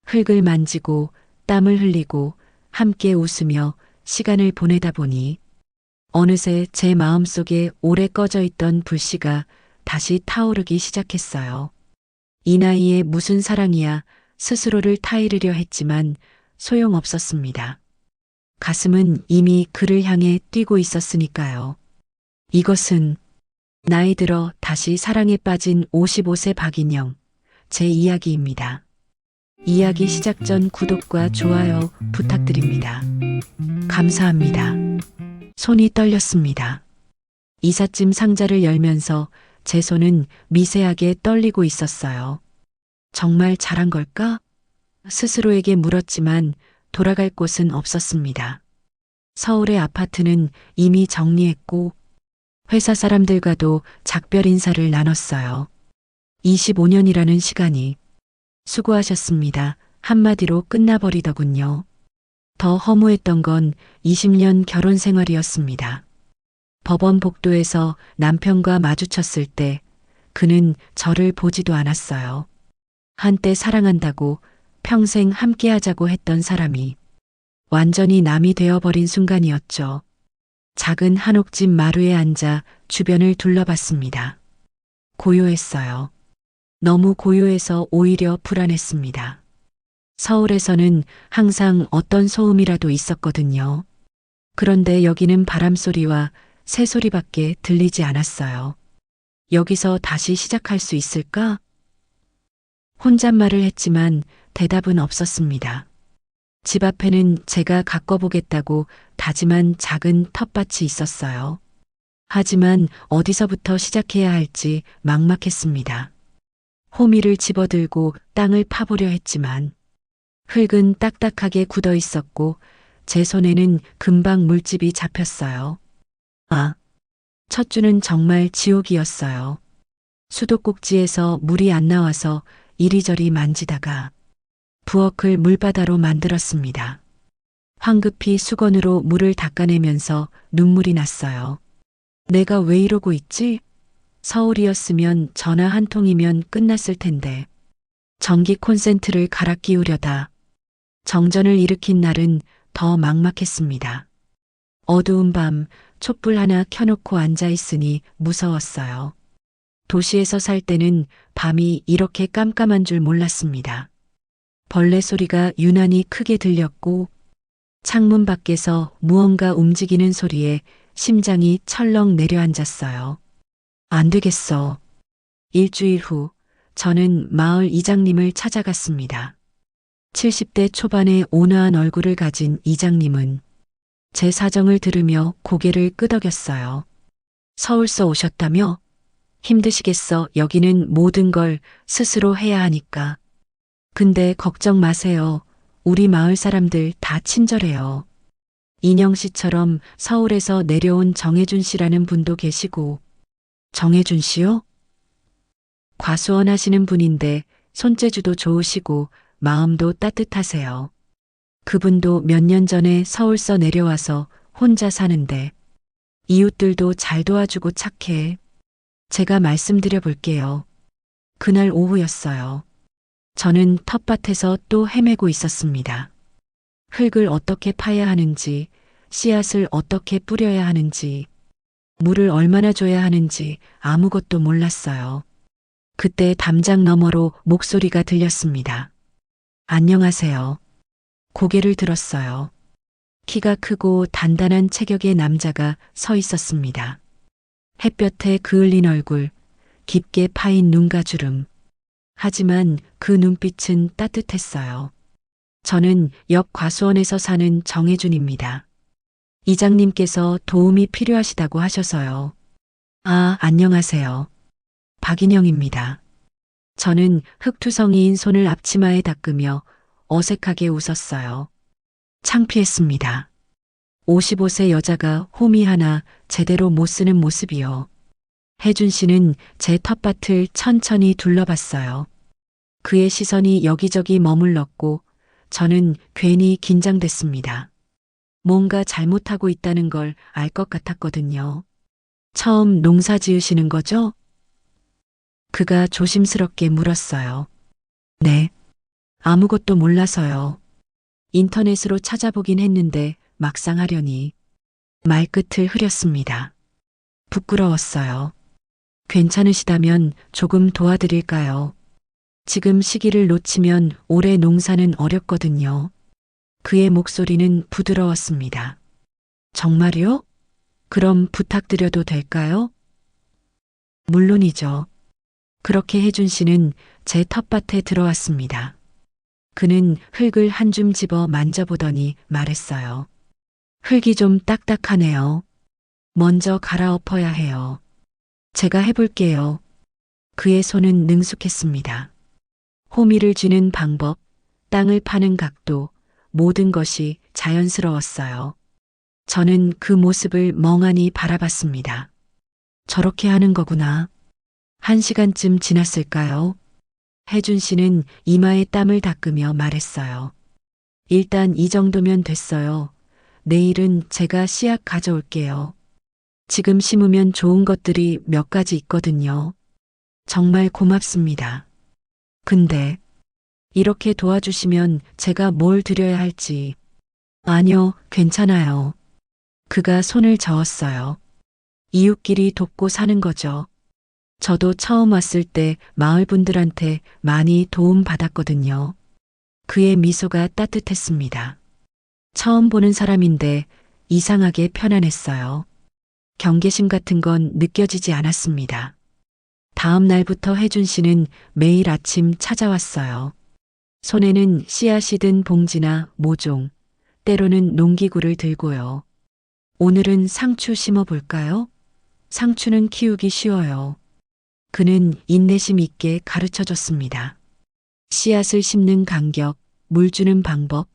흙을 만지고 땀을 흘리고 함께 웃으며 시간을 보내다 보니 어느새 제 마음속에 오래 꺼져 있던 불씨가 다시 타오르기 시작했어요. 이 나이에 무슨 사랑이야 스스로를 타이르려 했지만 소용없었습니다. 가슴은 이미 그를 향해 뛰고 있었으니까요. 이것은 나이 들어 다시 사랑에 빠진 55세 박인영, 제 이야기입니다. 이야기 시작 전 구독과 좋아요 부탁드립니다. 감사합니다. 손이 떨렸습니다. 이삿짐 상자를 열면서 제 손은 미세하게 떨리고 있었어요. 정말 잘한 걸까? 스스로에게 물었지만 돌아갈 곳은 없었습니다. 서울의 아파트는 이미 정리했고 회사 사람들과도 작별 인사를 나눴어요. 25년이라는 시간이 수고하셨습니다. 한마디로 끝나버리더군요. 더 허무했던 건 20년 결혼 생활이었습니다. 법원 복도에서 남편과 마주쳤을 때 그는 저를 보지도 않았어요. 한때 사랑한다고 평생 함께하자고 했던 사람이 완전히 남이 되어버린 순간이었죠. 작은 한옥집 마루에 앉아 주변을 둘러봤습니다. 고요했어요. 너무 고요해서 오히려 불안했습니다. 서울에서는 항상 어떤 소음이라도 있었거든요. 그런데 여기는 바람소리와 새소리밖에 들리지 않았어요. 여기서 다시 시작할 수 있을까? 혼잣말을 했지만 대답은 없었습니다. 집 앞에는 제가 가꿔보겠다고 다짐한 작은 텃밭이 있었어요. 하지만 어디서부터 시작해야 할지 막막했습니다. 호미를 집어들고 땅을 파보려 했지만 흙은 딱딱하게 굳어 있었고 제 손에는 금방 물집이 잡혔어요. 아, 첫 주는 정말 지옥이었어요. 수도꼭지에서 물이 안 나와서 이리저리 만지다가 부엌을 물바다로 만들었습니다. 황급히 수건으로 물을 닦아내면서 눈물이 났어요. 내가 왜 이러고 있지? 서울이었으면 전화 한 통이면 끝났을 텐데. 전기 콘센트를 갈아 끼우려다 정전을 일으킨 날은 더 막막했습니다. 어두운 밤 촛불 하나 켜놓고 앉아 있으니 무서웠어요. 도시에서 살 때는 밤이 이렇게 깜깜한 줄 몰랐습니다. 벌레 소리가 유난히 크게 들렸고 창문 밖에서 무언가 움직이는 소리에 심장이 철렁 내려앉았어요. 안 되겠어. 일주일 후 저는 마을 이장님을 찾아갔습니다. 70대 초반의 온화한 얼굴을 가진 이장님은 제 사정을 들으며 고개를 끄덕였어요. 서울서 오셨다며? 힘드시겠어. 여기는 모든 걸 스스로 해야 하니까. 근데 걱정 마세요. 우리 마을 사람들 다 친절해요. 인영 씨처럼 서울에서 내려온 정혜준 씨라는 분도 계시고. 정혜준 씨요? 과수원 하시는 분인데 손재주도 좋으시고 마음도 따뜻하세요. 그분도 몇 년 전에 서울서 내려와서 혼자 사는데 이웃들도 잘 도와주고 착해. 제가 말씀드려 볼게요. 그날 오후였어요. 저는 텃밭에서 또 헤매고 있었습니다. 흙을 어떻게 파야 하는지, 씨앗을 어떻게 뿌려야 하는지, 물을 얼마나 줘야 하는지 아무것도 몰랐어요. 그때 담장 너머로 목소리가 들렸습니다. 안녕하세요. 고개를 들었어요. 키가 크고 단단한 체격의 남자가 서 있었습니다. 햇볕에 그을린 얼굴, 깊게 파인 눈가 주름. 하지만 그 눈빛은 따뜻했어요. 저는 역 과수원에서 사는 정혜준입니다. 이장님께서 도움이 필요하시다고 하셔서요. 아, 안녕하세요. 박인영입니다. 저는 흙투성이인 손을 앞치마에 닦으며 어색하게 웃었어요. 창피했습니다. 55세 여자가 호미 하나 제대로 못 쓰는 모습이요. 혜준 씨는 제 텃밭을 천천히 둘러봤어요. 그의 시선이 여기저기 머물렀고 저는 괜히 긴장됐습니다. 뭔가 잘못하고 있다는 걸 알 것 같았거든요. 처음 농사 지으시는 거죠? 그가 조심스럽게 물었어요. 네. 아무것도 몰라서요. 인터넷으로 찾아보긴 했는데 막상 하려니 말끝을 흐렸습니다. 부끄러웠어요. 괜찮으시다면 조금 도와드릴까요? 지금 시기를 놓치면 올해 농사는 어렵거든요. 그의 목소리는 부드러웠습니다. 정말요? 그럼 부탁드려도 될까요? 물론이죠. 그렇게 혜준 씨는 제 텃밭에 들어왔습니다. 그는 흙을 한 줌 집어 만져보더니 말했어요. 흙이 좀 딱딱하네요. 먼저 갈아엎어야 해요. 제가 해볼게요. 그의 손은 능숙했습니다. 호미를 쥐는 방법, 땅을 파는 각도, 모든 것이 자연스러웠어요. 저는 그 모습을 멍하니 바라봤습니다. 저렇게 하는 거구나. 1시간쯤 지났을까요? 혜준 씨는 이마에 땀을 닦으며 말했어요. 일단 이 정도면 됐어요. 내일은 제가 씨앗 가져올게요. 지금 심으면 좋은 것들이 몇 가지 있거든요. 정말 고맙습니다. 근데 이렇게 도와주시면 제가 뭘 드려야 할지. 아니요, 괜찮아요. 그가 손을 저었어요. 이웃끼리 돕고 사는 거죠. 저도 처음 왔을 때 마을 분들한테 많이 도움 받았거든요. 그의 미소가 따뜻했습니다. 처음 보는 사람인데 이상하게 편안했어요. 경계심 같은 건 느껴지지 않았습니다. 다음 날부터 혜준 씨는 매일 아침 찾아왔어요. 손에는 씨앗이 든 봉지나 모종, 때로는 농기구를 들고요. 오늘은 상추 심어볼까요? 상추는 키우기 쉬워요. 그는 인내심 있게 가르쳐 줬습니다. 씨앗을 심는 간격, 물 주는 방법,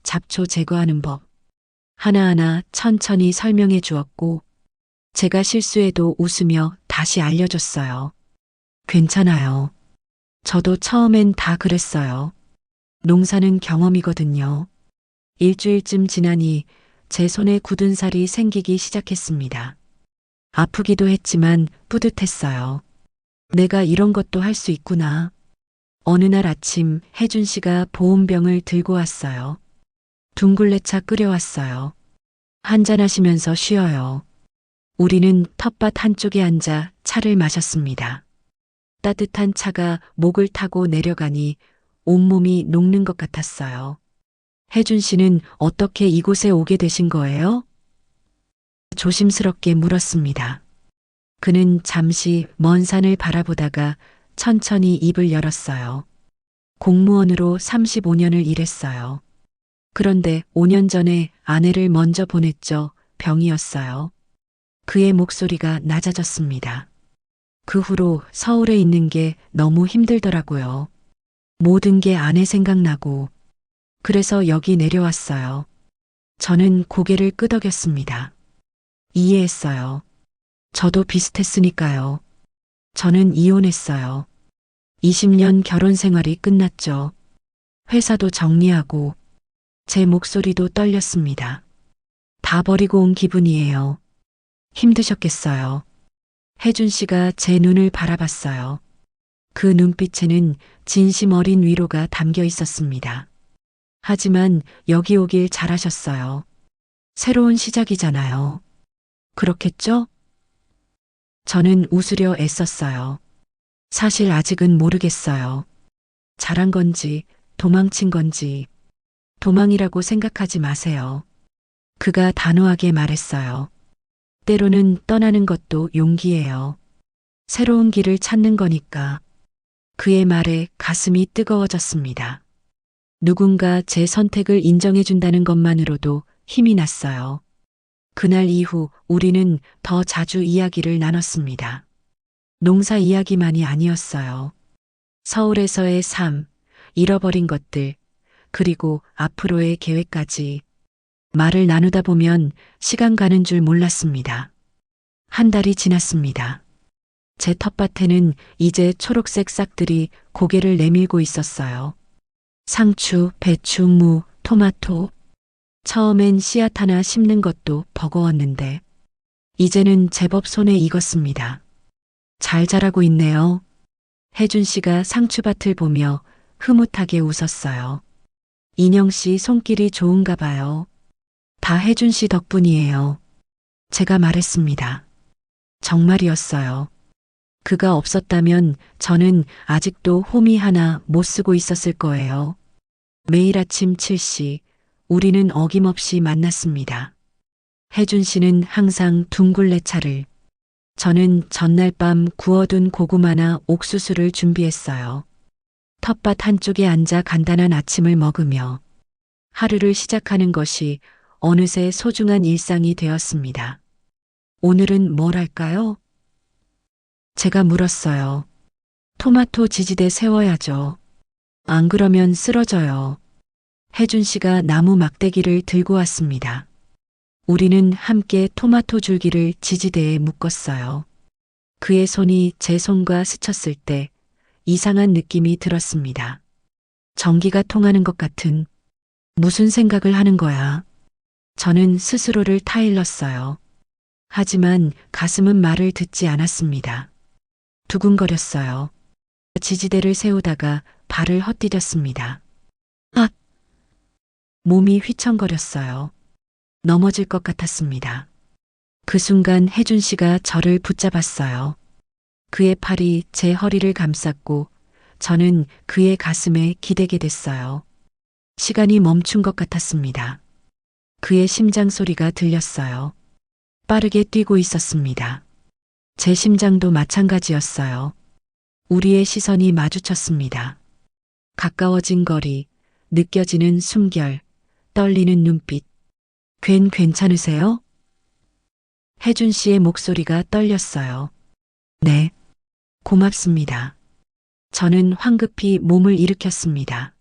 잡초 제거하는 법. 하나하나 천천히 설명해 주었고, 제가 실수해도 웃으며 다시 알려줬어요. 괜찮아요. 저도 처음엔 다 그랬어요. 농사는 경험이거든요. 일주일쯤 지나니 제 손에 굳은 살이 생기기 시작했습니다. 아프기도 했지만 뿌듯했어요. 내가 이런 것도 할 수 있구나. 어느 날 아침 혜준 씨가 보온병을 들고 왔어요. 둥글레차 끓여왔어요. 한잔하시면서 쉬어요. 우리는 텃밭 한쪽에 앉아 차를 마셨습니다. 따뜻한 차가 목을 타고 내려가니 온몸이 녹는 것 같았어요. 혜준 씨는 어떻게 이곳에 오게 되신 거예요? 조심스럽게 물었습니다. 그는 잠시 먼 산을 바라보다가 천천히 입을 열었어요. 공무원으로 35년을 일했어요. 그런데 5년 전에 아내를 먼저 보냈죠. 병이었어요. 그의 목소리가 낮아졌습니다. 그 후로 서울에 있는 게 너무 힘들더라고요. 모든 게 아내 생각나고 그래서 여기 내려왔어요. 저는 고개를 끄덕였습니다. 이해했어요. 저도 비슷했으니까요. 저는 이혼했어요. 20년 결혼 생활이 끝났죠. 회사도 정리하고 제 목소리도 떨렸습니다. 다 버리고 온 기분이에요. 힘드셨겠어요. 혜준 씨가 제 눈을 바라봤어요. 그 눈빛에는 진심 어린 위로가 담겨 있었습니다. 하지만 여기 오길 잘하셨어요. 새로운 시작이잖아요. 그렇겠죠? 저는 웃으려 애썼어요. 사실 아직은 모르겠어요. 잘한 건지 도망친 건지. 도망이라고 생각하지 마세요. 그가 단호하게 말했어요. 때로는 떠나는 것도 용기예요. 새로운 길을 찾는 거니까. 그의 말에 가슴이 뜨거워졌습니다. 누군가 제 선택을 인정해준다는 것만으로도 힘이 났어요. 그날 이후 우리는 더 자주 이야기를 나눴습니다. 농사 이야기만이 아니었어요. 서울에서의 삶, 잃어버린 것들, 그리고 앞으로의 계획까지. 말을 나누다 보면 시간 가는 줄 몰랐습니다. 한 달이 지났습니다. 제 텃밭에는 이제 초록색 싹들이 고개를 내밀고 있었어요. 상추, 배추, 무, 토마토. 처음엔 씨앗 하나 심는 것도 버거웠는데 이제는 제법 손에 익었습니다. 잘 자라고 있네요. 혜준 씨가 상추밭을 보며 흐뭇하게 웃었어요. 인영 씨 손길이 좋은가 봐요. 다 혜준 씨 덕분이에요. 제가 말했습니다. 정말이었어요. 그가 없었다면 저는 아직도 호미 하나 못 쓰고 있었을 거예요. 매일 아침 7시 우리는 어김없이 만났습니다. 혜준 씨는 항상 둥글레 차를, 저는 전날 밤 구워둔 고구마나 옥수수를 준비했어요. 텃밭 한쪽에 앉아 간단한 아침을 먹으며 하루를 시작하는 것이 어느새 소중한 일상이 되었습니다. 오늘은 뭘 할까요? 제가 물었어요. 토마토 지지대 세워야죠. 안 그러면 쓰러져요. 혜준 씨가 나무 막대기를 들고 왔습니다. 우리는 함께 토마토 줄기를 지지대에 묶었어요. 그의 손이 제 손과 스쳤을 때 이상한 느낌이 들었습니다. 전기가 통하는 것 같은. 무슨 생각을 하는 거야? 저는 스스로를 타일렀어요. 하지만 가슴은 말을 듣지 않았습니다. 두근거렸어요. 지지대를 세우다가 발을 헛디뎠습니다. 아! 몸이 휘청거렸어요. 넘어질 것 같았습니다. 그 순간 혜준 씨가 저를 붙잡았어요. 그의 팔이 제 허리를 감쌌고 저는 그의 가슴에 기대게 됐어요. 시간이 멈춘 것 같았습니다. 그의 심장 소리가 들렸어요. 빠르게 뛰고 있었습니다. 제 심장도 마찬가지였어요. 우리의 시선이 마주쳤습니다. 가까워진 거리, 느껴지는 숨결, 떨리는 눈빛. 괜찮으세요? 혜준 씨의 목소리가 떨렸어요. 네. 고맙습니다. 저는 황급히 몸을 일으켰습니다.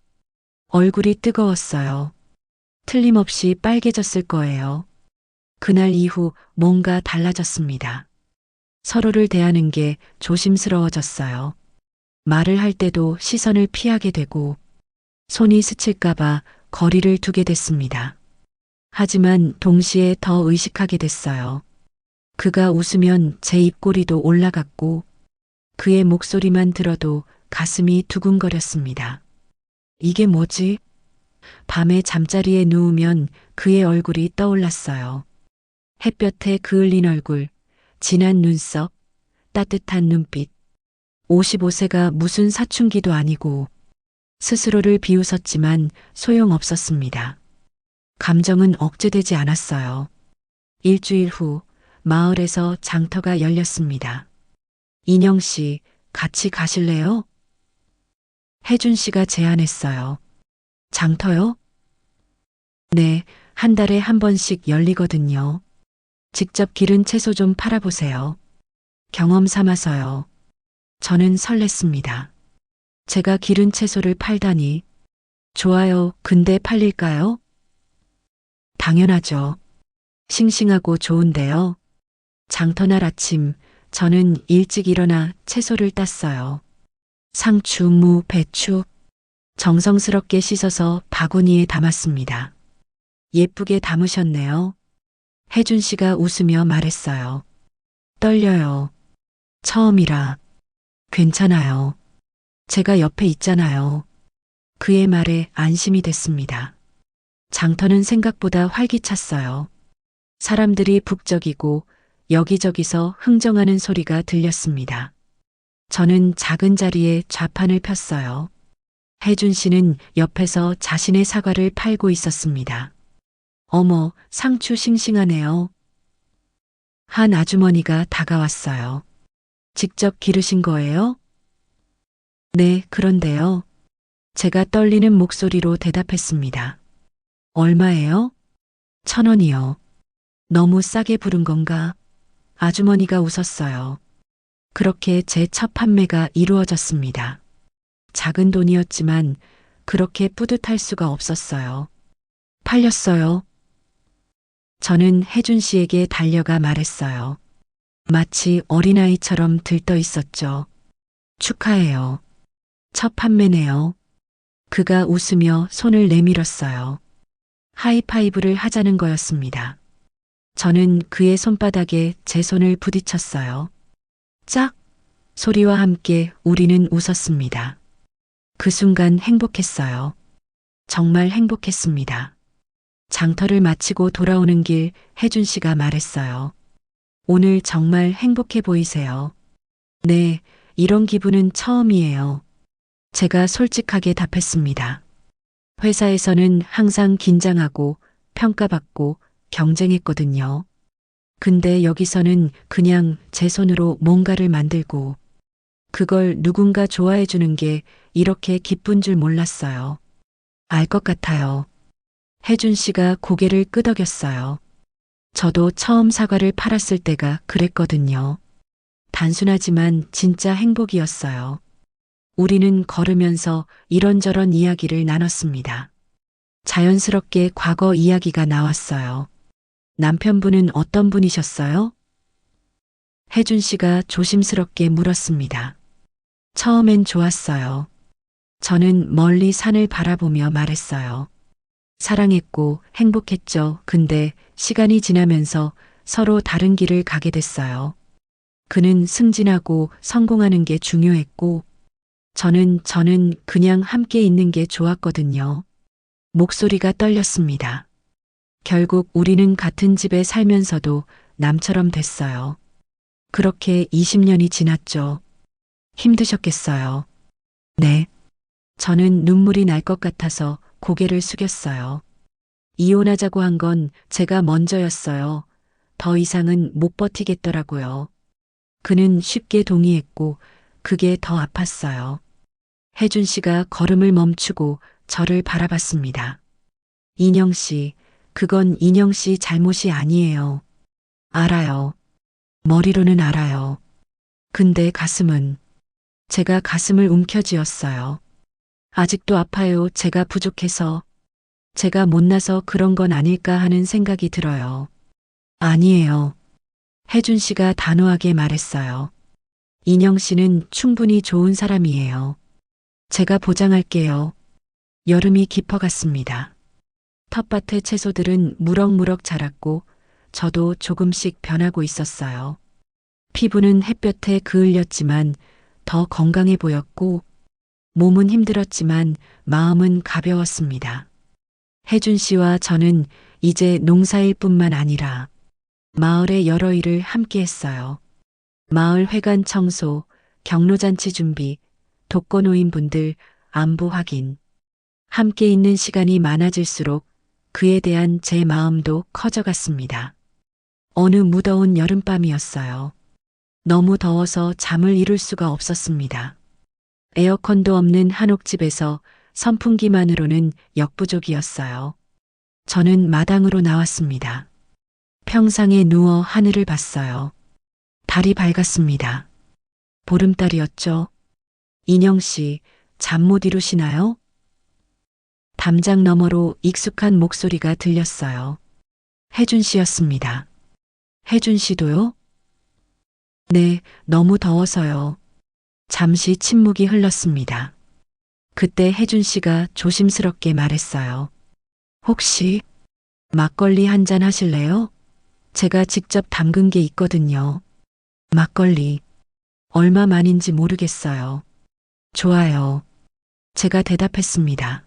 얼굴이 뜨거웠어요. 틀림없이 빨개졌을 거예요. 그날 이후 뭔가 달라졌습니다. 서로를 대하는 게 조심스러워졌어요. 말을 할 때도 시선을 피하게 되고 손이 스칠까봐 거리를 두게 됐습니다. 하지만 동시에 더 의식하게 됐어요. 그가 웃으면 제 입꼬리도 올라갔고 그의 목소리만 들어도 가슴이 두근거렸습니다. 이게 뭐지? 밤에 잠자리에 누우면 그의 얼굴이 떠올랐어요. 햇볕에 그을린 얼굴, 진한 눈썹, 따뜻한 눈빛. 55세가 무슨 사춘기도 아니고 스스로를 비웃었지만 소용없었습니다. 감정은 억제되지 않았어요. 일주일 후 마을에서 장터가 열렸습니다. 인영 씨, 같이 가실래요? 혜준 씨가 제안했어요. 장터요? 네, 한 달에 한 번씩 열리거든요. 직접 기른 채소 좀 팔아보세요. 경험 삼아서요. 저는 설렜습니다. 제가 기른 채소를 팔다니. 좋아요. 근데 팔릴까요? 당연하죠. 싱싱하고 좋은데요. 장터날 아침, 저는 일찍 일어나 채소를 땄어요. 상추, 무, 배추. 정성스럽게 씻어서 바구니에 담았습니다. 예쁘게 담으셨네요. 혜준 씨가 웃으며 말했어요. 떨려요. 처음이라. 괜찮아요. 제가 옆에 있잖아요. 그의 말에 안심이 됐습니다. 장터는 생각보다 활기찼어요. 사람들이 북적이고 여기저기서 흥정하는 소리가 들렸습니다. 저는 작은 자리에 좌판을 폈어요. 혜준 씨는 옆에서 자신의 사과를 팔고 있었습니다. 어머, 상추 싱싱하네요. 한 아주머니가 다가왔어요. 직접 기르신 거예요? 네, 그런데요. 제가 떨리는 목소리로 대답했습니다. 얼마예요? 1,000원이요. 너무 싸게 부른 건가? 아주머니가 웃었어요. 그렇게 제 첫 판매가 이루어졌습니다. 작은 돈이었지만 그렇게 뿌듯할 수가 없었어요. 팔렸어요. 저는 혜준 씨에게 달려가 말했어요. 마치 어린아이처럼 들떠 있었죠. 축하해요. 첫 판매네요. 그가 웃으며 손을 내밀었어요. 하이파이브를 하자는 거였습니다. 저는 그의 손바닥에 제 손을 부딪혔어요. 짝! 소리와 함께 우리는 웃었습니다. 그 순간 행복했어요. 정말 행복했습니다. 장터를 마치고 돌아오는 길 혜준 씨가 말했어요. 오늘 정말 행복해 보이세요. 네, 이런 기분은 처음이에요. 제가 솔직하게 답했습니다. 회사에서는 항상 긴장하고 평가받고 경쟁했거든요. 근데 여기서는 그냥 제 손으로 뭔가를 만들고 그걸 누군가 좋아해 주는 게 이렇게 기쁜 줄 몰랐어요. 알 것 같아요. 혜준 씨가 고개를 끄덕였어요. 저도 처음 사과를 팔았을 때가 그랬거든요. 단순하지만 진짜 행복이었어요. 우리는 걸으면서 이런저런 이야기를 나눴습니다. 자연스럽게 과거 이야기가 나왔어요. 남편분은 어떤 분이셨어요? 혜준 씨가 조심스럽게 물었습니다. 처음엔 좋았어요. 저는 멀리 산을 바라보며 말했어요. 사랑했고 행복했죠. 근데 시간이 지나면서 서로 다른 길을 가게 됐어요. 그는 승진하고 성공하는 게 중요했고, 저는 그냥 함께 있는 게 좋았거든요. 목소리가 떨렸습니다. 결국 우리는 같은 집에 살면서도 남처럼 됐어요. 그렇게 20년이 지났죠. 힘드셨겠어요. 네. 저는 눈물이 날 것 같아서 고개를 숙였어요. 이혼하자고 한 건 제가 먼저였어요. 더 이상은 못 버티겠더라고요. 그는 쉽게 동의했고 그게 더 아팠어요. 혜준 씨가 걸음을 멈추고 저를 바라봤습니다. 인영 씨, 그건 인영 씨 잘못이 아니에요. 알아요. 머리로는 알아요. 근데 가슴은, 제가 가슴을 움켜쥐었어요. 아직도 아파요. 제가 부족해서, 제가 못나서 그런 건 아닐까 하는 생각이 들어요. 아니에요. 혜준 씨가 단호하게 말했어요. 인영 씨는 충분히 좋은 사람이에요. 제가 보장할게요. 여름이 깊어갔습니다. 텃밭의 채소들은 무럭무럭 자랐고 저도 조금씩 변하고 있었어요. 피부는 햇볕에 그을렸지만 더 건강해 보였고 몸은 힘들었지만 마음은 가벼웠습니다. 혜준 씨와 저는 이제 농사일 뿐만 아니라 마을의 여러 일을 함께 했어요. 마을 회관 청소, 경로잔치 준비, 독거노인분들 안부 확인. 함께 있는 시간이 많아질수록 그에 대한 제 마음도 커져갔습니다. 어느 무더운 여름밤이었어요. 너무 더워서 잠을 이룰 수가 없었습니다. 에어컨도 없는 한옥집에서 선풍기만으로는 역부족이었어요. 저는 마당으로 나왔습니다. 평상에 누워 하늘을 봤어요. 달이 밝았습니다. 보름달이었죠. 인영 씨, 잠 못 이루시나요? 담장 너머로 익숙한 목소리가 들렸어요. 혜준 씨였습니다. 혜준 씨도요? 네, 너무 더워서요. 잠시 침묵이 흘렀습니다. 그때 혜준 씨가 조심스럽게 말했어요. 혹시 막걸리 한 잔 하실래요? 제가 직접 담근 게 있거든요. 막걸리. 얼마만인지 모르겠어요. 좋아요. 제가 대답했습니다.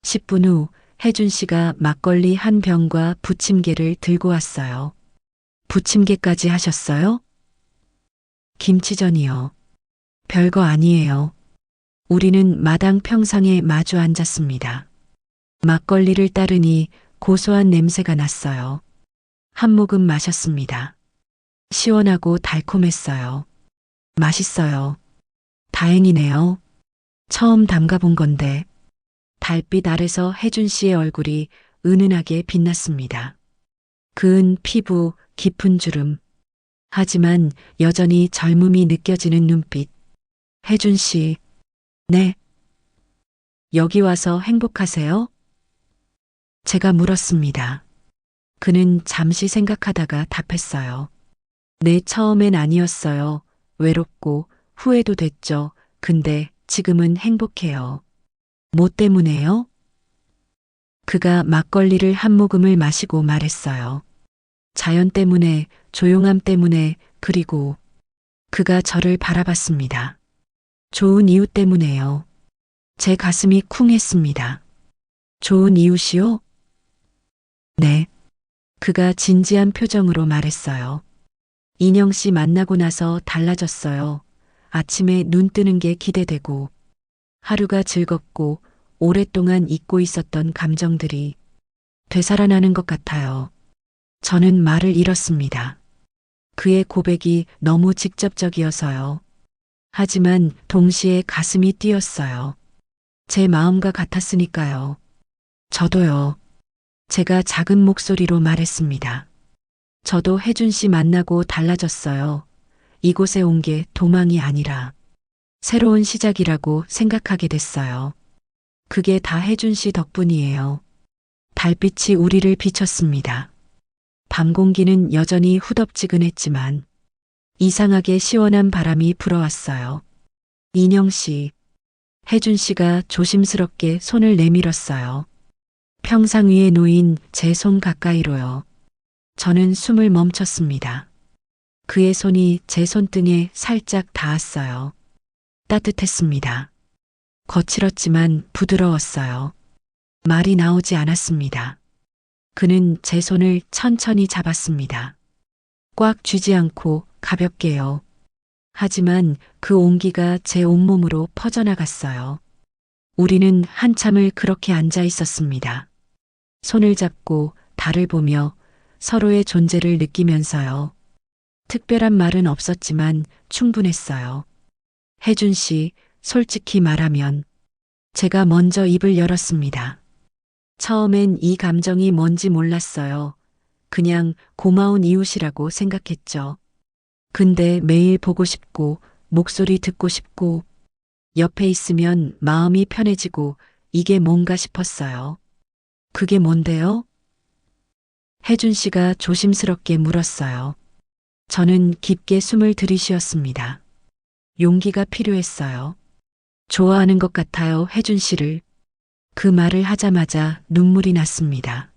10분 후 혜준 씨가 막걸리 한 병과 부침개를 들고 왔어요. 부침개까지 하셨어요? 김치전이요. 별거 아니에요. 우리는 마당 평상에 마주 앉았습니다. 막걸리를 따르니 고소한 냄새가 났어요. 한 모금 마셨습니다. 시원하고 달콤했어요. 맛있어요. 다행이네요. 처음 담가본 건데. 달빛 아래서 혜준 씨의 얼굴이 은은하게 빛났습니다. 그은 피부, 깊은 주름. 하지만 여전히 젊음이 느껴지는 눈빛. 혜준 씨, 네. 여기 와서 행복하세요? 제가 물었습니다. 그는 잠시 생각하다가 답했어요. 네, 처음엔 아니었어요. 외롭고 후회도 됐죠. 근데 지금은 행복해요. 뭐 때문에요? 그가 막걸리를 한 모금을 마시고 말했어요. 자연 때문에, 조용함 때문에, 그리고 그가 저를 바라봤습니다. 좋은 이유 때문에요. 제 가슴이 쿵했습니다. 좋은 이웃이요? 네. 그가 진지한 표정으로 말했어요. 인영 씨 만나고 나서 달라졌어요. 아침에 눈 뜨는 게 기대되고, 하루가 즐겁고, 오랫동안 잊고 있었던 감정들이 되살아나는 것 같아요. 저는 말을 잃었습니다. 그의 고백이 너무 직접적이어서요. 하지만 동시에 가슴이 뛰었어요. 제 마음과 같았으니까요. 저도요. 제가 작은 목소리로 말했습니다. 저도 혜준 씨 만나고 달라졌어요. 이곳에 온 게 도망이 아니라 새로운 시작이라고 생각하게 됐어요. 그게 다 혜준 씨 덕분이에요. 달빛이 우리를 비췄습니다. 밤 공기는 여전히 후덥지근했지만 이상하게 시원한 바람이 불어왔어요. 인영 씨, 혜준 씨가 조심스럽게 손을 내밀었어요. 평상 위에 놓인 제 손 가까이로요. 저는 숨을 멈췄습니다. 그의 손이 제 손등에 살짝 닿았어요. 따뜻했습니다. 거칠었지만 부드러웠어요. 말이 나오지 않았습니다. 그는 제 손을 천천히 잡았습니다. 꽉 쥐지 않고 가볍게요. 하지만 그 온기가 제 온몸으로 퍼져나갔어요. 우리는 한참을 그렇게 앉아 있었습니다. 손을 잡고 달을 보며 서로의 존재를 느끼면서요. 특별한 말은 없었지만 충분했어요. 혜준 씨, 솔직히 말하면 제가 먼저 입을 열었습니다. 처음엔 이 감정이 뭔지 몰랐어요. 그냥 고마운 이웃이라고 생각했죠. 근데 매일 보고 싶고, 목소리 듣고 싶고, 옆에 있으면 마음이 편해지고, 이게 뭔가 싶었어요. 그게 뭔데요? 혜준 씨가 조심스럽게 물었어요. 저는 깊게 숨을 들이쉬었습니다. 용기가 필요했어요. 좋아하는 것 같아요, 혜준 씨를. 그 말을 하자마자 눈물이 났습니다.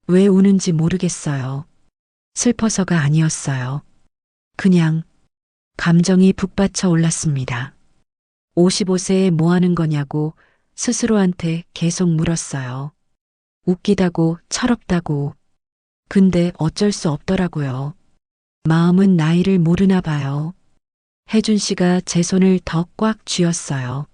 왜 우는지 모르겠어요. 슬퍼서가 아니었어요. 그냥 감정이 북받쳐 올랐습니다. 55세에 뭐 하는 거냐고 스스로한테 계속 물었어요. 웃기다고, 철없다고. 근데 어쩔 수 없더라고요. 마음은 나이를 모르나 봐요. 혜준 씨가 제 손을 더 꽉 쥐었어요.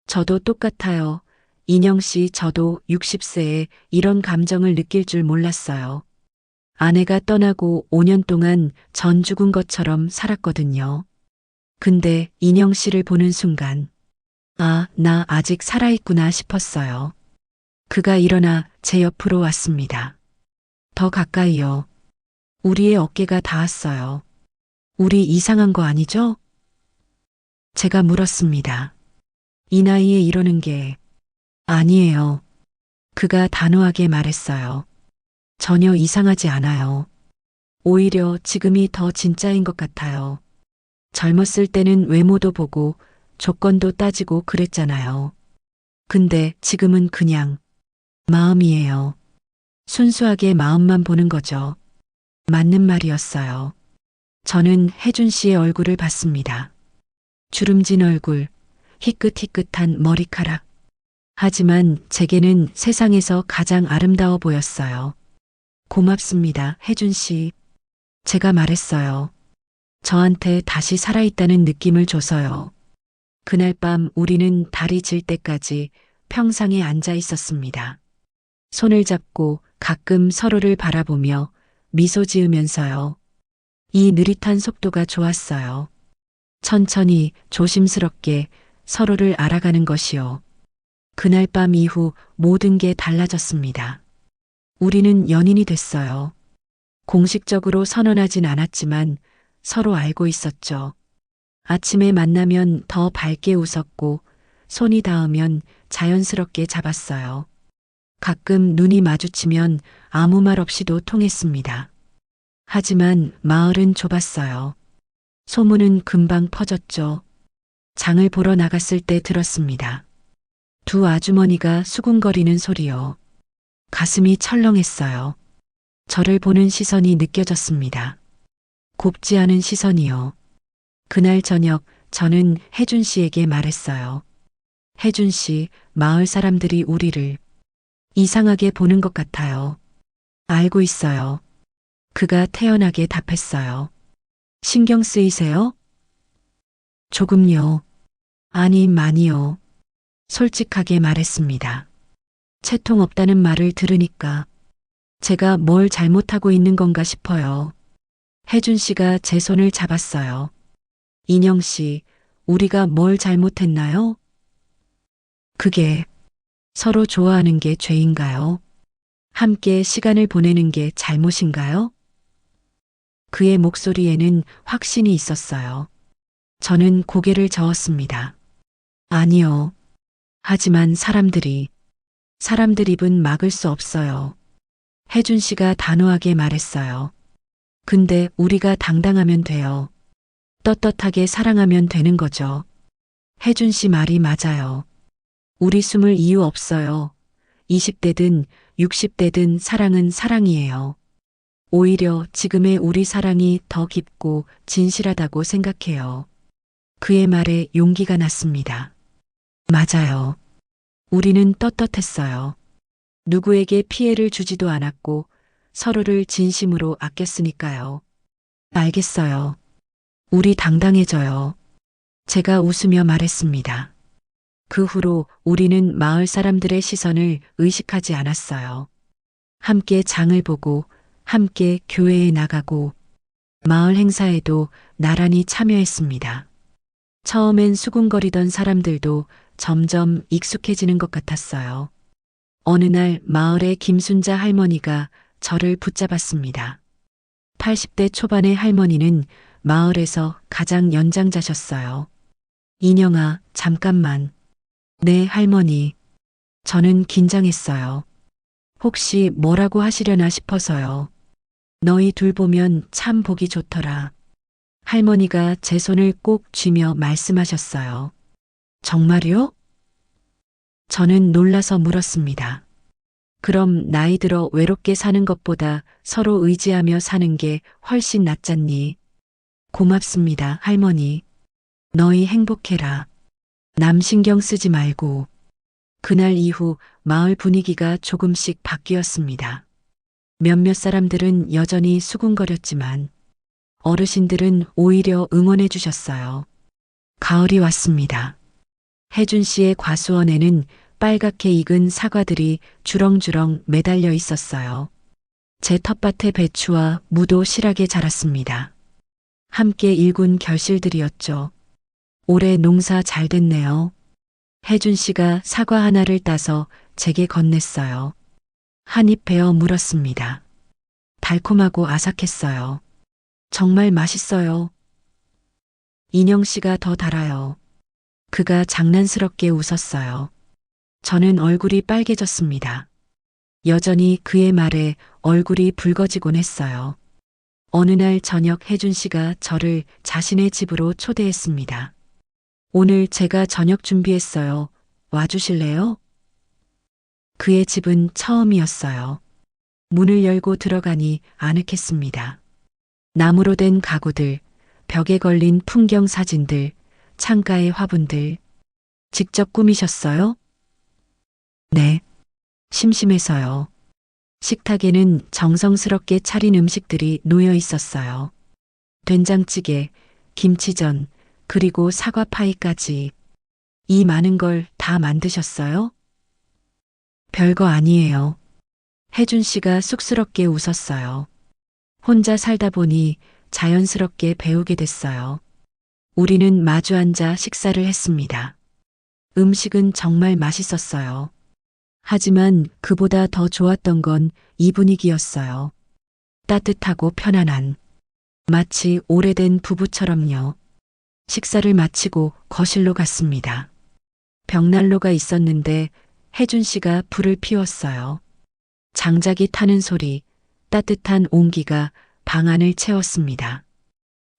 저도 똑같아요. 인영 씨, 저도 60세에 이런 감정을 느낄 줄 몰랐어요. 아내가 떠나고 5년 동안 전 죽은 것처럼 살았거든요. 근데 인영 씨를 보는 순간, 아, 나 아직 살아있구나 싶었어요. 그가 일어나 제 옆으로 왔습니다. 더 가까이요. 우리의 어깨가 닿았어요. 우리 이상한 거 아니죠? 제가 물었습니다. 이 나이에 이러는 게 아니에요. 그가 단호하게 말했어요. 전혀 이상하지 않아요. 오히려 지금이 더 진짜인 것 같아요. 젊었을 때는 외모도 보고 조건도 따지고 그랬잖아요. 근데 지금은 그냥 마음이에요. 순수하게 마음만 보는 거죠. 맞는 말이었어요. 저는 혜준 씨의 얼굴을 봤습니다. 주름진 얼굴, 희끗희끗한 머리카락. 하지만 제게는 세상에서 가장 아름다워 보였어요. 고맙습니다, 혜준 씨. 제가 말했어요. 저한테 다시 살아있다는 느낌을 줘서요. 그날 밤 우리는 달이 질 때까지 평상에 앉아 있었습니다. 손을 잡고 가끔 서로를 바라보며 미소 지으면서요. 이 느릿한 속도가 좋았어요. 천천히 조심스럽게 서로를 알아가는 것이요. 그날 밤 이후 모든 게 달라졌습니다. 우리는 연인이 됐어요. 공식적으로 선언하진 않았지만 서로 알고 있었죠. 아침에 만나면 더 밝게 웃었고 손이 닿으면 자연스럽게 잡았어요. 가끔 눈이 마주치면 아무 말 없이도 통했습니다. 하지만 마을은 좁았어요. 소문은 금방 퍼졌죠. 장을 보러 나갔을 때 들었습니다. 두 아주머니가 수군거리는 소리요. 가슴이 철렁했어요. 저를 보는 시선이 느껴졌습니다. 곱지 않은 시선이요. 그날 저녁 저는 혜준 씨에게 말했어요. 혜준 씨, 마을 사람들이 우리를 이상하게 보는 것 같아요. 알고 있어요. 그가 태연하게 답했어요. 신경 쓰이세요? 조금요. 아니, 많이요. 솔직하게 말했습니다. 채통 없다는 말을 들으니까 제가 뭘 잘못하고 있는 건가 싶어요. 혜준 씨가 제 손을 잡았어요. 인영 씨, 우리가 뭘 잘못했나요? 그게 서로 좋아하는 게 죄인가요? 함께 시간을 보내는 게 잘못인가요? 그의 목소리에는 확신이 있었어요. 저는 고개를 저었습니다. 아니요. 하지만 사람들 입은 막을 수 없어요. 혜준 씨가 단호하게 말했어요. 근데 우리가 당당하면 돼요. 떳떳하게 사랑하면 되는 거죠. 혜준 씨 말이 맞아요. 우리 숨을 이유 없어요. 20대든 60대든 사랑은 사랑이에요. 오히려 지금의 우리 사랑이 더 깊고 진실하다고 생각해요. 그의 말에 용기가 났습니다. 맞아요. 우리는 떳떳했어요. 누구에게 피해를 주지도 않았고 서로를 진심으로 아꼈으니까요. 알겠어요. 우리 당당해져요. 제가 웃으며 말했습니다. 그 후로 우리는 마을 사람들의 시선을 의식하지 않았어요. 함께 장을 보고 함께 교회에 나가고 마을 행사에도 나란히 참여했습니다. 처음엔 수군거리던 사람들도 점점 익숙해지는 것 같았어요. 어느 날 마을의 김순자 할머니가 저를 붙잡았습니다. 80대 초반의 할머니는 마을에서 가장 연장자셨어요. 인영아, 잠깐만. 네, 할머니. 저는 긴장했어요. 혹시 뭐라고 하시려나 싶어서요. 너희 둘 보면 참 보기 좋더라. 할머니가 제 손을 꼭 쥐며 말씀하셨어요. 정말요? 저는 놀라서 물었습니다. 그럼 나이 들어 외롭게 사는 것보다 서로 의지하며 사는 게 훨씬 낫잖니. 고맙습니다, 할머니. 너희 행복해라. 남 신경 쓰지 말고. 그날 이후 마을 분위기가 조금씩 바뀌었습니다. 몇몇 사람들은 여전히 수군거렸지만 어르신들은 오히려 응원해 주셨어요. 가을이 왔습니다. 혜준 씨의 과수원에는 빨갛게 익은 사과들이 주렁주렁 매달려 있었어요. 제 텃밭의 배추와 무도 실하게 자랐습니다. 함께 일군 결실들이었죠. 올해 농사 잘 됐네요. 혜준 씨가 사과 하나를 따서 제게 건넸어요. 한 입 베어 물었습니다. 달콤하고 아삭했어요. 정말 맛있어요. 인영 씨가 더 달아요. 그가 장난스럽게 웃었어요. 저는 얼굴이 빨개졌습니다. 여전히 그의 말에 얼굴이 붉어지곤 했어요. 어느 날 저녁 혜준 씨가 저를 자신의 집으로 초대했습니다. 오늘 제가 저녁 준비했어요. 와주실래요? 그의 집은 처음이었어요. 문을 열고 들어가니 아늑했습니다. 나무로 된 가구들, 벽에 걸린 풍경 사진들, 창가의 화분들. 직접 꾸미셨어요? 네. 심심해서요. 식탁에는 정성스럽게 차린 음식들이 놓여 있었어요. 된장찌개, 김치전, 그리고 사과파이까지. 이 많은 걸 다 만드셨어요? 별거 아니에요. 혜준 씨가 쑥스럽게 웃었어요. 혼자 살다 보니 자연스럽게 배우게 됐어요. 우리는 마주 앉아 식사를 했습니다. 음식은 정말 맛있었어요. 하지만 그보다 더 좋았던 건 이 분위기였어요. 따뜻하고 편안한. 마치 오래된 부부처럼요. 식사를 마치고 거실로 갔습니다. 벽난로가 있었는데 혜준 씨가 불을 피웠어요. 장작이 타는 소리, 따뜻한 온기가 방 안을 채웠습니다.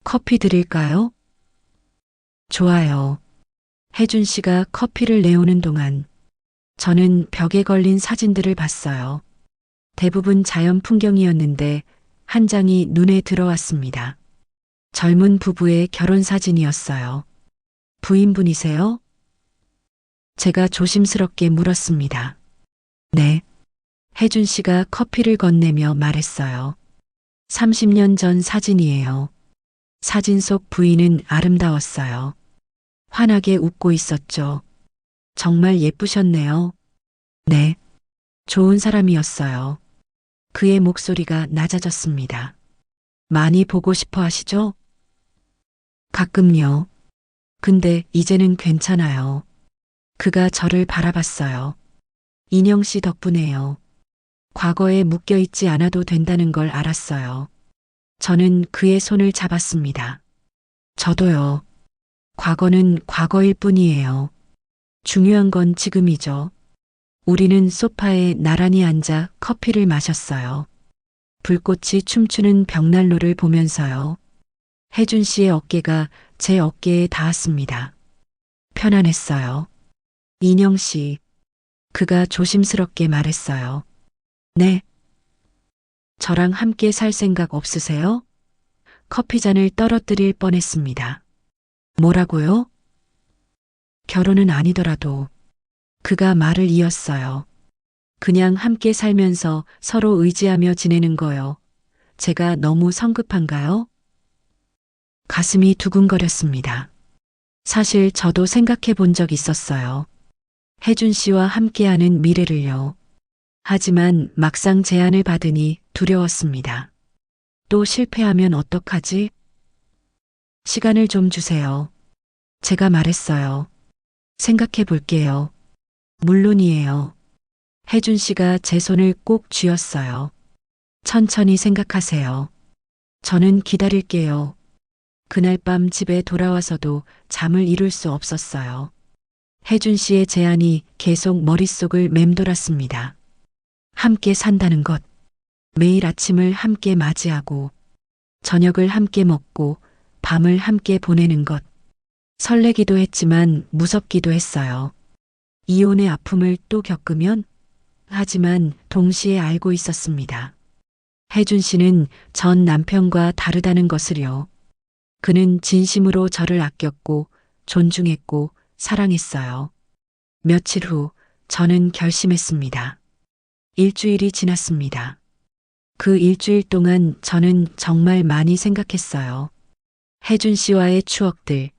커피 드릴까요? 좋아요. 혜준 씨가 커피를 내오는 동안 저는 벽에 걸린 사진들을 봤어요. 대부분 자연 풍경이었는데 한 장이 눈에 들어왔습니다. 젊은 부부의 결혼 사진이었어요. 부인분이세요? 제가 조심스럽게 물었습니다. 네. 혜준 씨가 커피를 건네며 말했어요. 30년 전 사진이에요. 사진 속 부인은 아름다웠어요. 환하게 웃고 있었죠. 정말 예쁘셨네요. 네. 좋은 사람이었어요. 그의 목소리가 낮아졌습니다. 많이 보고 싶어 하시죠? 가끔요. 근데 이제는 괜찮아요. 그가 저를 바라봤어요. 인영 씨 덕분에요. 과거에 묶여 있지 않아도 된다는 걸 알았어요. 저는 그의 손을 잡았습니다. 저도요. 과거는 과거일 뿐이에요. 중요한 건 지금이죠. 우리는 소파에 나란히 앉아 커피를 마셨어요. 불꽃이 춤추는 벽난로를 보면서요. 혜준 씨의 어깨가 제 어깨에 닿았습니다. 편안했어요. 인영 씨, 그가 조심스럽게 말했어요. 네. 저랑 함께 살 생각 없으세요? 커피잔을 떨어뜨릴 뻔했습니다. 뭐라고요? 결혼은 아니더라도. 그가 말을 이었어요. 그냥 함께 살면서 서로 의지하며 지내는 거요. 제가 너무 성급한가요? 가슴이 두근거렸습니다. 사실 저도 생각해 본 적 있었어요. 혜준 씨와 함께하는 미래를요. 하지만 막상 제안을 받으니 두려웠습니다. 또 실패하면 어떡하지? 시간을 좀 주세요. 제가 말했어요. 생각해 볼게요. 물론이에요. 혜준 씨가 제 손을 꼭 쥐었어요. 천천히 생각하세요. 저는 기다릴게요. 그날 밤 집에 돌아와서도 잠을 이룰 수 없었어요. 혜준 씨의 제안이 계속 머릿속을 맴돌았습니다. 함께 산다는 것, 매일 아침을 함께 맞이하고, 저녁을 함께 먹고, 밤을 함께 보내는 것. 설레기도 했지만 무섭기도 했어요. 이혼의 아픔을 또 겪으면? 하지만 동시에 알고 있었습니다. 혜준 씨는 전 남편과 다르다는 것을요. 그는 진심으로 저를 아꼈고, 존중했고, 사랑했어요. 며칠 후, 저는 결심했습니다. 일주일이 지났습니다. 그 일주일 동안 저는 정말 많이 생각했어요. 혜준 씨와의 추억들,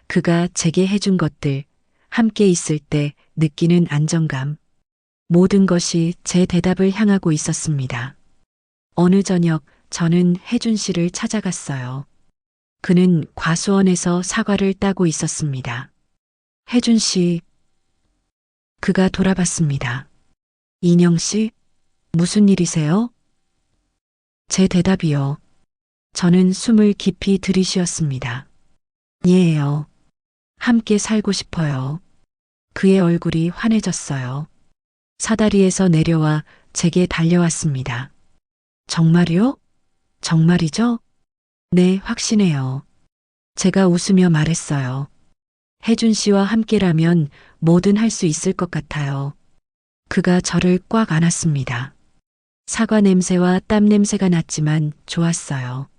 그가 제게 해준 것들, 함께 있을 때 느끼는 안정감. 모든 것이 제 대답을 향하고 있었습니다. 어느 저녁 저는 혜준 씨를 찾아갔어요. 그는 과수원에서 사과를 따고 있었습니다. 혜준 씨, 그가 돌아봤습니다. 인영 씨, 무슨 일이세요? 제 대답이요. 저는 숨을 깊이 들이쉬었습니다. 예예요. 함께 살고 싶어요. 그의 얼굴이 환해졌어요. 사다리에서 내려와 제게 달려왔습니다. 정말요? 정말이죠? 네, 확신해요. 제가 웃으며 말했어요. 혜준 씨와 함께라면 뭐든 할 수 있을 것 같아요. 그가 저를 꽉 안았습니다. 사과 냄새와 땀 냄새가 났지만 좋았어요.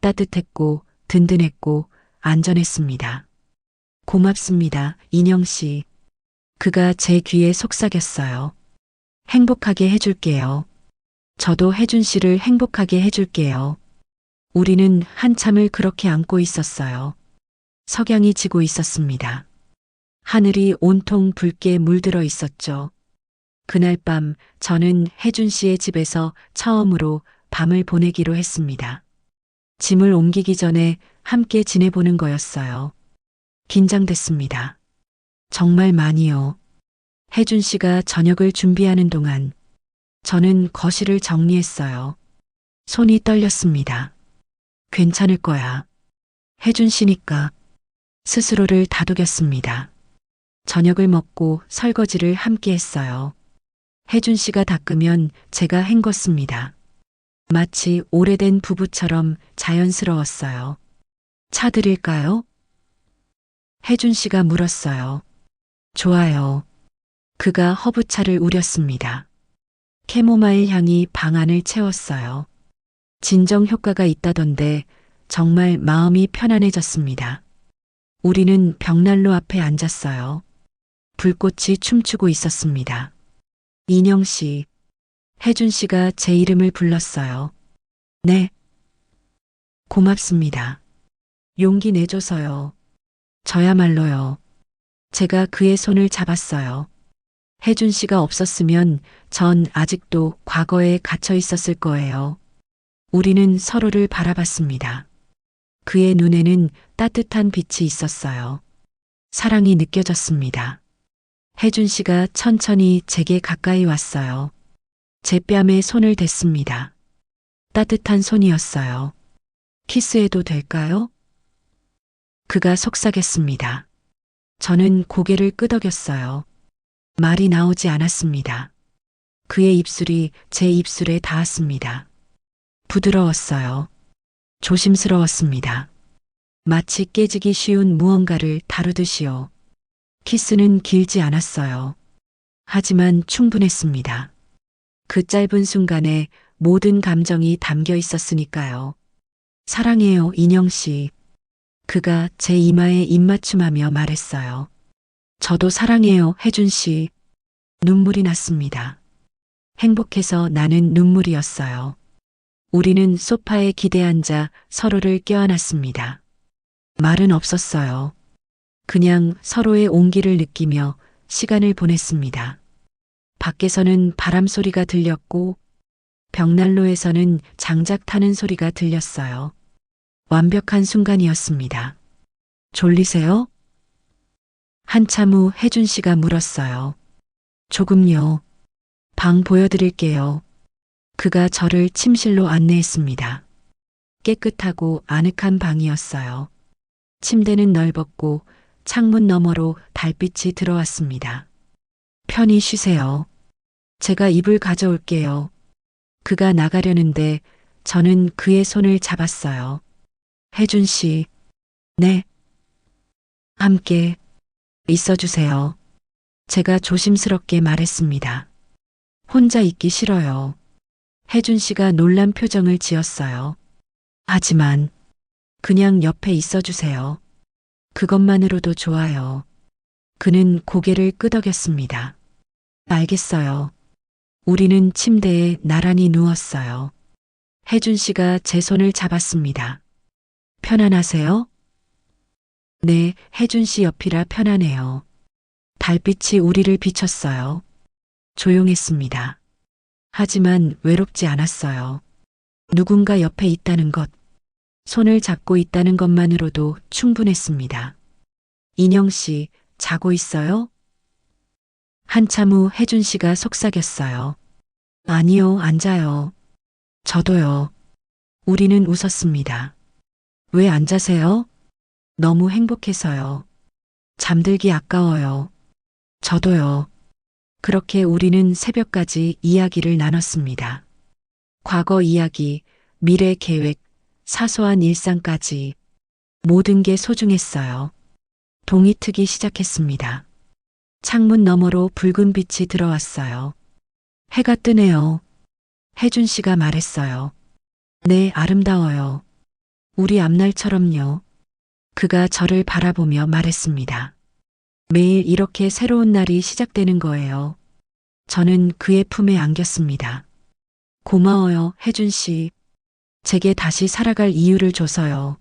따뜻했고 든든했고 안전했습니다. 고맙습니다, 인영 씨. 그가 제 귀에 속삭였어요. 행복하게 해줄게요. 저도 혜준 씨를 행복하게 해줄게요. 우리는 한참을 그렇게 안고 있었어요. 석양이 지고 있었습니다. 하늘이 온통 붉게 물들어 있었죠. 그날 밤 저는 혜준 씨의 집에서 처음으로 밤을 보내기로 했습니다. 짐을 옮기기 전에 함께 지내보는 거였어요. 긴장됐습니다. 정말 많이요. 혜준 씨가 저녁을 준비하는 동안 저는 거실을 정리했어요. 손이 떨렸습니다. 괜찮을 거야. 혜준 씨니까 스스로를 다독였습니다. 저녁을 먹고 설거지를 함께 했어요. 혜준 씨가 닦으면 제가 헹궜습니다. 마치 오래된 부부처럼 자연스러웠어요. 차 드릴까요? 혜준 씨가 물었어요. 좋아요. 그가 허브차를 우렸습니다. 캐모마일 향이 방 안을 채웠어요. 진정 효과가 있다던데 정말 마음이 편안해졌습니다. 우리는 벽난로 앞에 앉았어요. 불꽃이 춤추고 있었습니다. 인영 씨, 혜준 씨가 제 이름을 불렀어요. 네. 고맙습니다. 용기 내줘서요. 저야말로요. 제가 그의 손을 잡았어요. 혜준 씨가 없었으면 전 아직도 과거에 갇혀 있었을 거예요. 우리는 서로를 바라봤습니다. 그의 눈에는 따뜻한 빛이 있었어요. 사랑이 느껴졌습니다. 혜준 씨가 천천히 제게 가까이 왔어요. 제 뺨에 손을 댔습니다. 따뜻한 손이었어요. 키스해도 될까요? 그가 속삭였습니다. 저는 고개를 끄덕였어요. 말이 나오지 않았습니다. 그의 입술이 제 입술에 닿았습니다. 부드러웠어요. 조심스러웠습니다. 마치 깨지기 쉬운 무언가를 다루듯이요. 키스는 길지 않았어요. 하지만 충분했습니다. 그 짧은 순간에 모든 감정이 담겨 있었으니까요. 사랑해요, 인영 씨. 그가 제 이마에 입맞춤하며 말했어요. 저도 사랑해요, 혜준 씨. 눈물이 났습니다. 행복해서 나는 눈물이었어요. 우리는 소파에 기대앉아 서로를 껴안았습니다. 말은 없었어요. 그냥 서로의 온기를 느끼며 시간을 보냈습니다. 밖에서는 바람 소리가 들렸고 벽난로에서는 장작 타는 소리가 들렸어요. 완벽한 순간이었습니다. 졸리세요? 한참 후 혜준 씨가 물었어요. 조금요. 방 보여드릴게요. 그가 저를 침실로 안내했습니다. 깨끗하고 아늑한 방이었어요. 침대는 넓었고 창문 너머로 달빛이 들어왔습니다. 편히 쉬세요. 제가 이불 가져올게요. 그가 나가려는데 저는 그의 손을 잡았어요. 혜준 씨, 네. 함께 있어주세요. 제가 조심스럽게 말했습니다. 혼자 있기 싫어요. 혜준 씨가 놀란 표정을 지었어요. 하지만 그냥 옆에 있어주세요. 그것만으로도 좋아요. 그는 고개를 끄덕였습니다. 알겠어요. 우리는 침대에 나란히 누웠어요. 혜준 씨가 제 손을 잡았습니다. 편안하세요? 네, 혜준 씨 옆이라 편하네요. 달빛이 우리를 비췄어요. 조용했습니다. 하지만 외롭지 않았어요. 누군가 옆에 있다는 것, 손을 잡고 있다는 것만으로도 충분했습니다. 인영 씨, 자고 있어요? 한참 후 혜준 씨가 속삭였어요. 아니요, 안 자요. 저도요. 우리는 웃었습니다. 왜 안 자세요? 너무 행복해서요. 잠들기 아까워요. 저도요. 그렇게 우리는 새벽까지 이야기를 나눴습니다. 과거 이야기, 미래 계획, 사소한 일상까지 모든 게 소중했어요. 동이 트기 시작했습니다. 창문 너머로 붉은 빛이 들어왔어요. 해가 뜨네요. 혜준 씨가 말했어요. 네, 아름다워요. 우리 앞날처럼요. 그가 저를 바라보며 말했습니다. 매일 이렇게 새로운 날이 시작되는 거예요. 저는 그의 품에 안겼습니다. 고마워요, 혜준 씨. 제게 다시 살아갈 이유를 줘서요.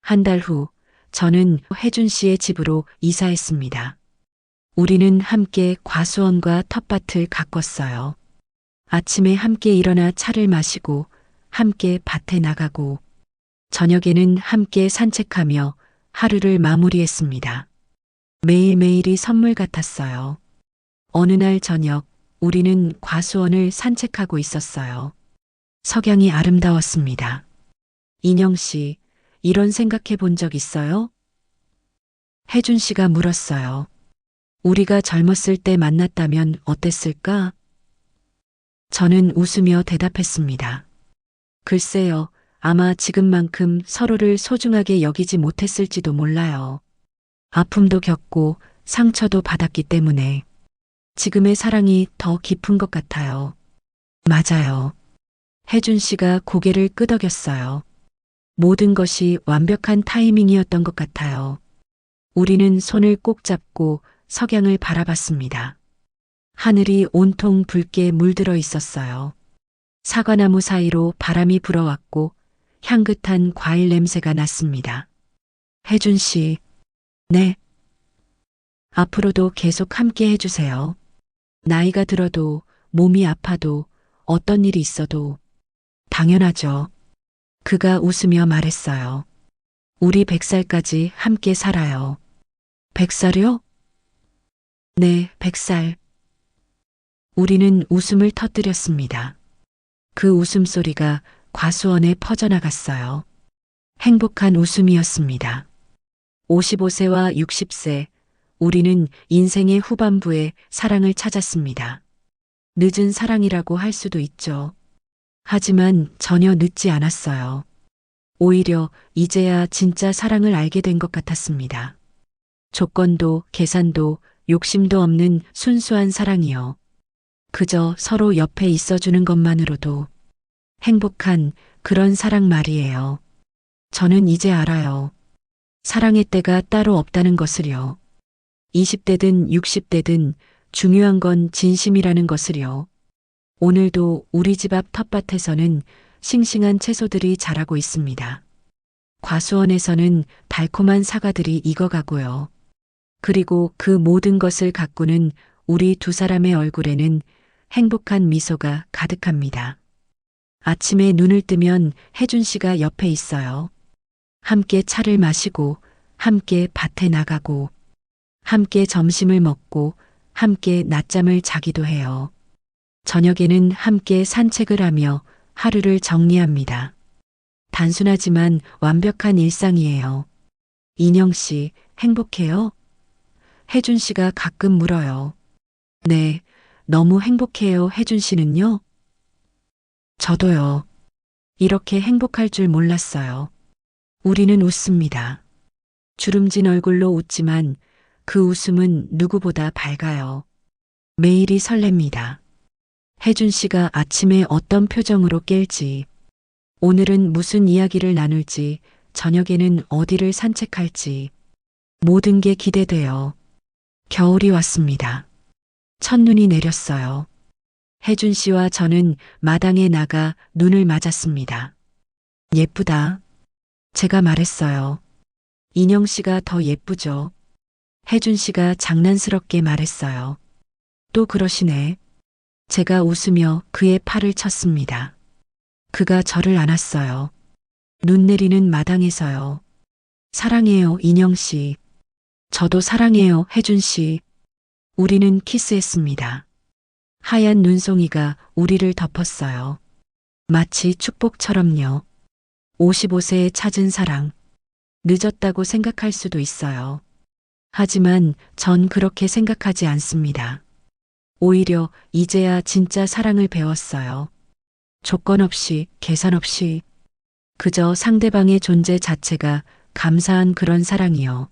한 달 후, 저는 혜준 씨의 집으로 이사했습니다. 우리는 함께 과수원과 텃밭을 가꿨어요. 아침에 함께 일어나 차를 마시고 함께 밭에 나가고 저녁에는 함께 산책하며 하루를 마무리했습니다. 매일매일이 선물 같았어요. 어느 날 저녁 우리는 과수원을 산책하고 있었어요. 석양이 아름다웠습니다. 인영 씨, 이런 생각해 본 적 있어요? 혜준 씨가 물었어요. 우리가 젊었을 때 만났다면 어땠을까? 저는 웃으며 대답했습니다. 글쎄요, 아마 지금만큼 서로를 소중하게 여기지 못했을지도 몰라요. 아픔도 겪고 상처도 받았기 때문에 지금의 사랑이 더 깊은 것 같아요. 맞아요. 혜준 씨가 고개를 끄덕였어요. 모든 것이 완벽한 타이밍이었던 것 같아요. 우리는 손을 꼭 잡고 석양을 바라봤습니다. 하늘이 온통 붉게 물들어 있었어요. 사과나무 사이로 바람이 불어왔고 향긋한 과일 냄새가 났습니다. 혜준 씨, 네. 앞으로도 계속 함께 해주세요. 나이가 들어도 몸이 아파도 어떤 일이 있어도 당연하죠. 그가 웃으며 말했어요. 우리 100살까지 함께 살아요. 100살이요? 네, 100살. 우리는 웃음을 터뜨렸습니다. 그 웃음소리가 과수원에 퍼져나갔어요. 행복한 웃음이었습니다. 55세와 60세, 우리는 인생의 후반부에 사랑을 찾았습니다. 늦은 사랑이라고 할 수도 있죠. 하지만 전혀 늦지 않았어요. 오히려 이제야 진짜 사랑을 알게 된 것 같았습니다. 조건도 계산도 욕심도 없는 순수한 사랑이요. 그저 서로 옆에 있어주는 것만으로도 행복한 그런 사랑 말이에요. 저는 이제 알아요. 사랑의 때가 따로 없다는 것을요. 20대든 60대든 중요한 건 진심이라는 것을요. 오늘도 우리 집 앞 텃밭에서는 싱싱한 채소들이 자라고 있습니다. 과수원에서는 달콤한 사과들이 익어가고요. 그리고 그 모든 것을 가꾸는 우리 두 사람의 얼굴에는 행복한 미소가 가득합니다. 아침에 눈을 뜨면 혜준 씨가 옆에 있어요. 함께 차를 마시고, 함께 밭에 나가고, 함께 점심을 먹고, 함께 낮잠을 자기도 해요. 저녁에는 함께 산책을 하며 하루를 정리합니다. 단순하지만 완벽한 일상이에요. 인영 씨, 행복해요? 혜준 씨가 가끔 물어요. 네, 너무 행복해요. 혜준 씨는요? 저도요. 이렇게 행복할 줄 몰랐어요. 우리는 웃습니다. 주름진 얼굴로 웃지만 그 웃음은 누구보다 밝아요. 매일이 설렙니다. 혜준 씨가 아침에 어떤 표정으로 깰지, 오늘은 무슨 이야기를 나눌지, 저녁에는 어디를 산책할지, 모든 게 기대돼요. 겨울이 왔습니다. 첫눈이 내렸어요. 혜준 씨와 저는 마당에 나가 눈을 맞았습니다. 예쁘다. 제가 말했어요. 인영 씨가 더 예쁘죠. 혜준 씨가 장난스럽게 말했어요. 또 그러시네. 제가 웃으며 그의 팔을 쳤습니다. 그가 저를 안았어요. 눈 내리는 마당에서요. 사랑해요, 인영 씨. 저도 사랑해요, 혜준 씨. 우리는 키스했습니다. 하얀 눈송이가 우리를 덮었어요. 마치 축복처럼요. 55세에 찾은 사랑. 늦었다고 생각할 수도 있어요. 하지만 전 그렇게 생각하지 않습니다. 오히려 이제야 진짜 사랑을 배웠어요. 조건 없이, 계산 없이, 그저 상대방의 존재 자체가 감사한 그런 사랑이요.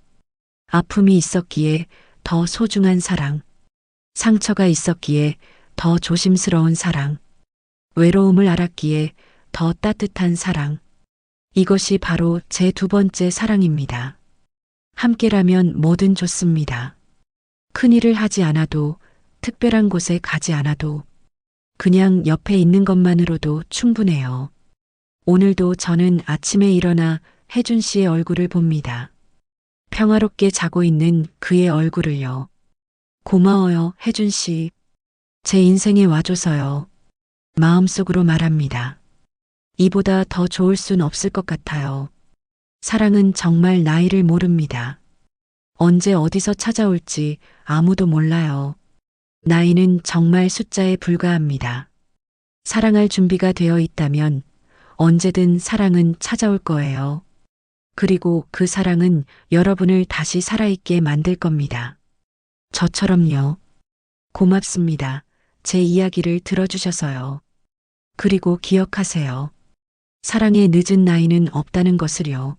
아픔이 있었기에 더 소중한 사랑, 상처가 있었기에 더 조심스러운 사랑, 외로움을 알았기에 더 따뜻한 사랑. 이것이 바로 제 두 번째 사랑입니다. 함께라면 뭐든 좋습니다. 큰일을 하지 않아도, 특별한 곳에 가지 않아도, 그냥 옆에 있는 것만으로도 충분해요. 오늘도 저는 아침에 일어나 혜준 씨의 얼굴을 봅니다. 평화롭게 자고 있는 그의 얼굴을요. 고마워요, 혜준 씨. 제 인생에 와줘서요. 마음속으로 말합니다. 이보다 더 좋을 순 없을 것 같아요. 사랑은 정말 나이를 모릅니다. 언제 어디서 찾아올지 아무도 몰라요. 나이는 정말 숫자에 불과합니다. 사랑할 준비가 되어 있다면 언제든 사랑은 찾아올 거예요. 그리고 그 사랑은 여러분을 다시 살아있게 만들 겁니다. 저처럼요. 고맙습니다. 제 이야기를 들어주셔서요. 그리고 기억하세요. 사랑의 늦은 나이는 없다는 것을요.